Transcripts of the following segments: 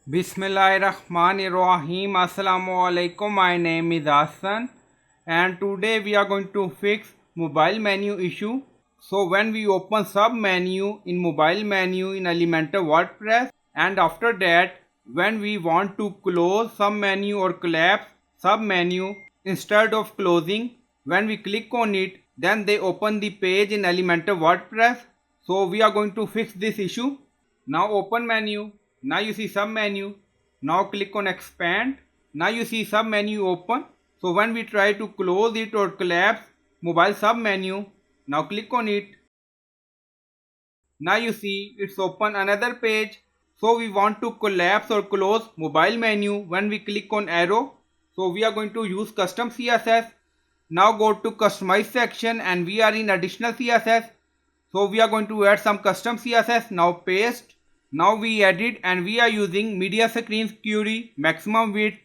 Bismillahirrahmanirrahim. Assalamu alaikum. My name is Hassan and today we are going to fix mobile menu issue. So when we open sub menu in mobile menu in Elementor WordPress, and after that when we want to close sub menu or collapse sub menu, instead of closing, when we click on it, then they open the page in Elementor WordPress. So we are going to fix this issue. Now open menu. Now you see sub menu. Now click on expand. Now you see sub menu open. So when we try to close it or collapse mobile sub menu, now click on it. Now you see it's open another page. So we want to collapse or close mobile menu when we click on arrow. So we are going to use custom CSS. Now go to customize section and we are in additional CSS. So we are going to add some custom CSS. Now paste. Now we edit and we are using media screen query maximum width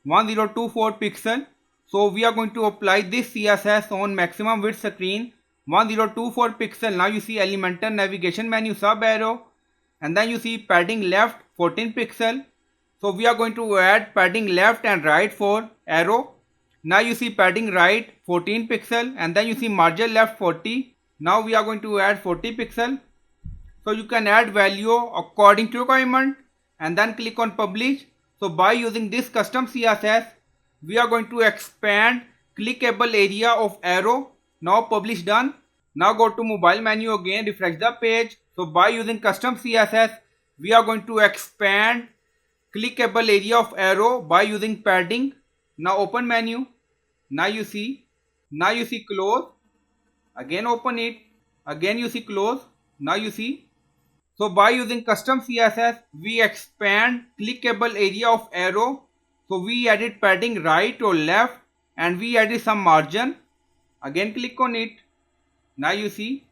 1024 pixel. So we are going to apply this CSS on maximum width screen 1024 pixel. Now you see elementor navigation menu sub arrow and then you see padding left 14 pixel. So we are going to add padding left and right for arrow. Now you see padding right 14 pixel and then you see margin left 40. Now we are going to add 40 pixel. So you can add value according to requirement and then click on publish. So by using this custom CSS, we are going to expand clickable area of arrow. Now publish done. Now go to mobile menu again, refresh the page. So by using custom CSS, we are going to expand clickable area of arrow by using padding. Now open menu. Now you see close. Again open it. Again you see close. Now you see. So by using custom CSS, we expand clickable area of arrow. So we added padding right or left and we added some margin. Again click on it. Now you see.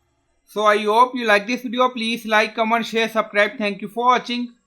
So I hope you like this video. Please like, comment, share, subscribe. Thank you for watching.